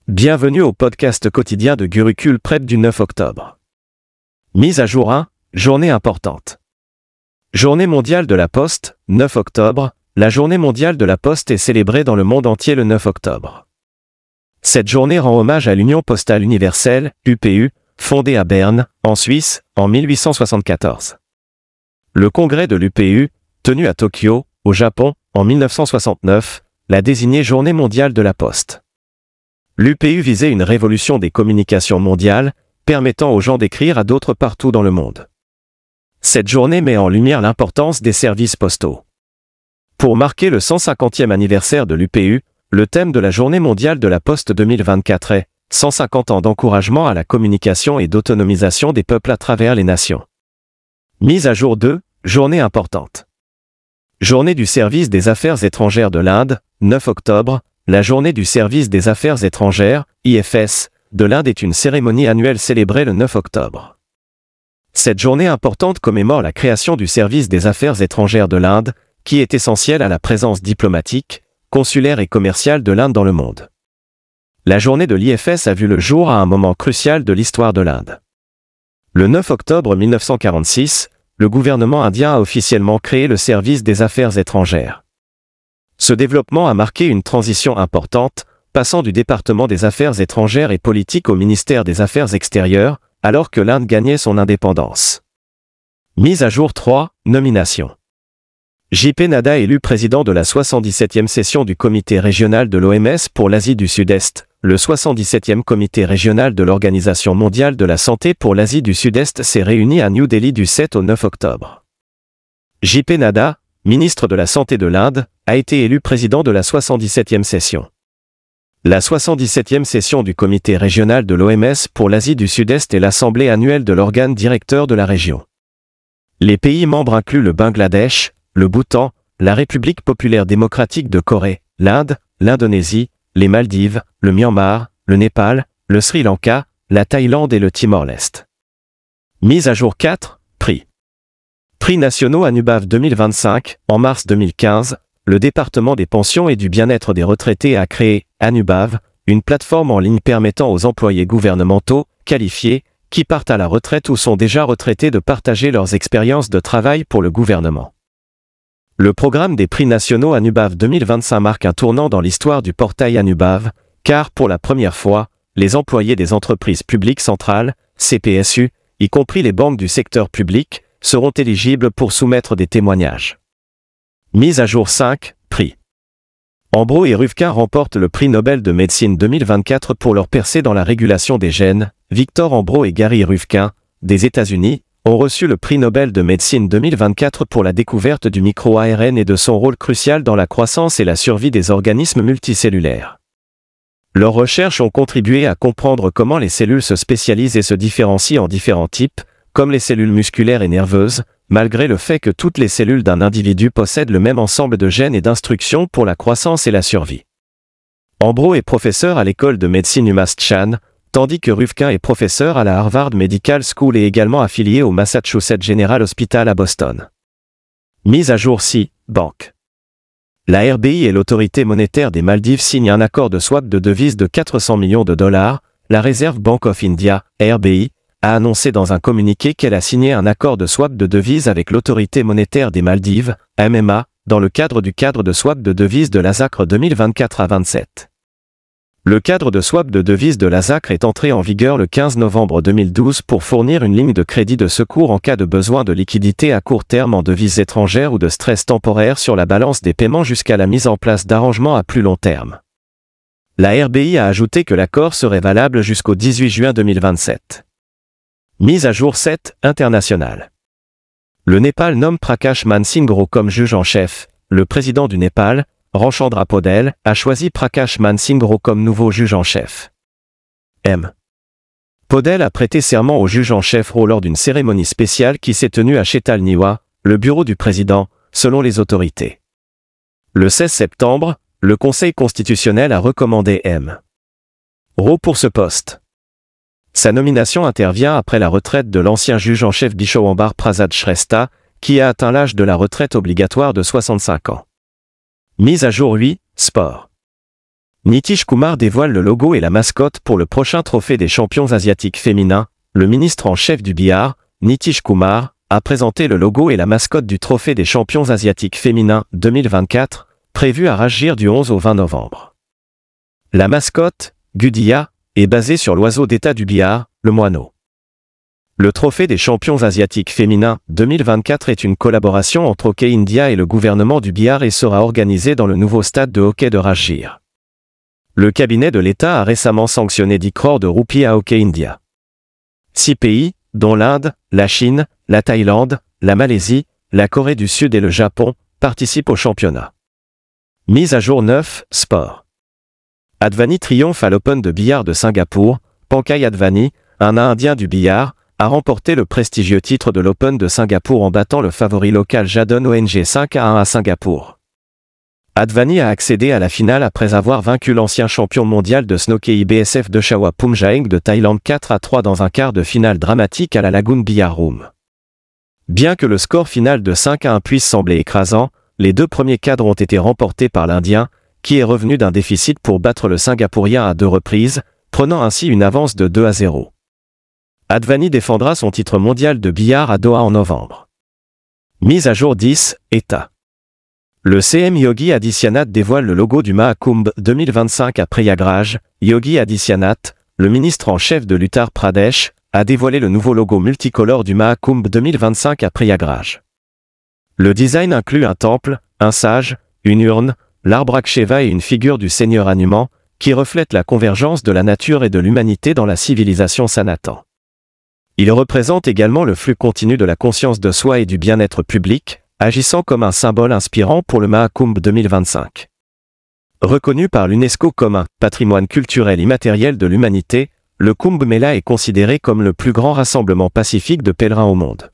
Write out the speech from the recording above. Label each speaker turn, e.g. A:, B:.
A: Bienvenue au podcast quotidien de Gurukul Prep du 9 octobre. Mise à jour 1, journée importante. Journée mondiale de la Poste, 9 octobre. La journée mondiale de la Poste est célébrée dans le monde entier le 9 octobre. Cette journée rend hommage à l'Union postale universelle, UPU, fondée à Berne, en Suisse, en 1874. Le congrès de l'UPU, tenu à Tokyo, au Japon, en 1969, l'a désigné Journée mondiale de la Poste. L'UPU visait une révolution des communications mondiales, permettant aux gens d'écrire à d'autres partout dans le monde. Cette journée met en lumière l'importance des services postaux. Pour marquer le 150e anniversaire de l'UPU, le thème de la Journée mondiale de la Poste 2024 est « 150 ans d'encouragement à la communication et d'autonomisation des peuples à travers les nations ». Mise à jour 2, journée importante. Journée du service des affaires étrangères de l'Inde, 9 octobre. La journée du service des affaires étrangères, IFS, de l'Inde est une cérémonie annuelle célébrée le 9 octobre. Cette journée importante commémore la création du service des affaires étrangères de l'Inde, qui est essentiel à la présence diplomatique, consulaire et commerciale de l'Inde dans le monde. La journée de l'IFS a vu le jour à un moment crucial de l'histoire de l'Inde. Le 9 octobre 1946, le gouvernement indien a officiellement créé le service des affaires étrangères. Ce développement a marqué une transition importante, passant du département des affaires étrangères et politiques au ministère des Affaires extérieures, alors que l'Inde gagnait son indépendance. Mise à jour 3, nomination. J.P. Nadda élu président de la 77e session du comité régional de l'OMS pour l'Asie du Sud-Est. Le 77e comité régional de l'Organisation mondiale de la santé pour l'Asie du Sud-Est s'est réuni à New Delhi du 7 au 9 octobre. J.P. Nadda, ministre de la Santé de l'Inde, a été élu président de la 77e session. La 77e session du comité régional de l'OMS pour l'Asie du Sud-Est est l'assemblée annuelle de l'organe directeur de la région. Les pays membres incluent le Bangladesh, le Bhoutan, la République populaire démocratique de Corée, l'Inde, l'Indonésie, les Maldives, le Myanmar, le Népal, le Sri Lanka, la Thaïlande et le Timor-Leste. Mise à jour 4, prix. Prix nationaux Anubav 2025, en mars 2015, le département des pensions et du bien-être des retraités a créé Anubav, une plateforme en ligne permettant aux employés gouvernementaux, qualifiés, qui partent à la retraite ou sont déjà retraités de partager leurs expériences de travail pour le gouvernement. Le programme des prix nationaux Anubav 2025 marque un tournant dans l'histoire du portail Anubav, car pour la première fois, les employés des entreprises publiques centrales, CPSU, y compris les banques du secteur public, seront éligibles pour soumettre des témoignages. Mise à jour 5, prix. Ambro et Ruvkun remportent le prix Nobel de médecine 2024 pour leur percée dans la régulation des gènes. Victor Ambro et Gary Ruvkun, des États-Unis, ont reçu le prix Nobel de médecine 2024 pour la découverte du micro-ARN et de son rôle crucial dans la croissance et la survie des organismes multicellulaires. Leurs recherches ont contribué à comprendre comment les cellules se spécialisent et se différencient en différents types, comme les cellules musculaires et nerveuses, malgré le fait que toutes les cellules d'un individu possèdent le même ensemble de gènes et d'instructions pour la croissance et la survie. Ambro est professeur à l'école de médecine UMass Chan, tandis que Ruvkun est professeur à la Harvard Medical School et également affilié au Massachusetts General Hospital à Boston. Mise à jour 6, banque. La RBI et l'autorité monétaire des Maldives signent un accord de swap de devises de 400 millions de dollars. La Reserve Bank of India, RBI, a annoncé dans un communiqué qu'elle a signé un accord de swap de devises avec l'autorité monétaire des Maldives, MMA, dans le cadre du cadre de swap de devises de l'ASACRE 2024 à 27. Le cadre de swap de devises de l'ASACRE est entré en vigueur le 15 novembre 2012 pour fournir une ligne de crédit de secours en cas de besoin de liquidité à court terme en devises étrangères ou de stress temporaire sur la balance des paiements jusqu'à la mise en place d'arrangements à plus long terme. La RBI a ajouté que l'accord serait valable jusqu'au 18 juin 2027. Mise à jour 7, internationale. Le Népal nomme Prakash Man Singh Rao comme juge en chef. Le président du Népal, Ramchandra Podel, a choisi Prakash Man Singh Rao comme nouveau juge en chef. Podel a prêté serment au juge en chef Rao lors d'une cérémonie spéciale qui s'est tenue à Chetal Niwa, le bureau du président, selon les autorités. Le 16 septembre, le Conseil constitutionnel a recommandé Rao pour ce poste. Sa nomination intervient après la retraite de l'ancien juge en chef Bishawambar Prasad Shrestha, qui a atteint l'âge de la retraite obligatoire de 65 ans. Mise à jour 8, sport. Nitish Kumar dévoile le logo et la mascotte pour le prochain trophée des champions asiatiques féminins. Le ministre en chef du Bihar, Nitish Kumar, a présenté le logo et la mascotte du trophée des champions asiatiques féminins 2024, prévu à Rajgir du 11 au 20 novembre. La mascotte, Gudiya, est basée sur l'oiseau d'état du Bihar, le moineau. Le trophée des champions asiatiques féminins 2024 est une collaboration entre Hockey India et le gouvernement du Bihar et sera organisé dans le nouveau stade de hockey de Rajgir. Le cabinet de l'État a récemment sanctionné 10 crores de roupies à Hockey India. 6 pays, dont l'Inde, la Chine, la Thaïlande, la Malaisie, la Corée du Sud et le Japon, participent au championnat. Mise à jour 9, sport. Advani triomphe à l'Open de billard de Singapour. Pankaj Advani, un Indien du billard, a remporté le prestigieux titre de l'Open de Singapour en battant le favori local Jadon Ong 5-1 à Singapour. Advani a accédé à la finale après avoir vaincu l'ancien champion mondial de snooker IBSF de Chawa Phumjaeng de Thaïlande 4-3 dans un quart de finale dramatique à la Lagoon Billard Room. Bien que le score final de 5-1 puisse sembler écrasant, les 2 premiers cadres ont été remportés par l'Indien, qui est revenu d'un déficit pour battre le Singapourien à 2 reprises, prenant ainsi une avance de 2-0. Advani défendra son titre mondial de billard à Doha en novembre. Mise à jour 10, État. Le CM Yogi Adityanath dévoile le logo du Mahakumbh 2025 à Prayagraj. Yogi Adityanath, le ministre en chef de l'Uttar Pradesh, a dévoilé le nouveau logo multicolore du Mahakumbh 2025 à Prayagraj. Le design inclut un temple, un sage, une urne, l'arbre Aksheva et une figure du seigneur Hanuman, qui reflète la convergence de la nature et de l'humanité dans la civilisation Sanatan. Il représente également le flux continu de la conscience de soi et du bien-être public, agissant comme un symbole inspirant pour le Mahakumbh 2025. Reconnu par l'UNESCO comme un patrimoine culturel immatériel de l'humanité, le Kumbh Mela est considéré comme le plus grand rassemblement pacifique de pèlerins au monde.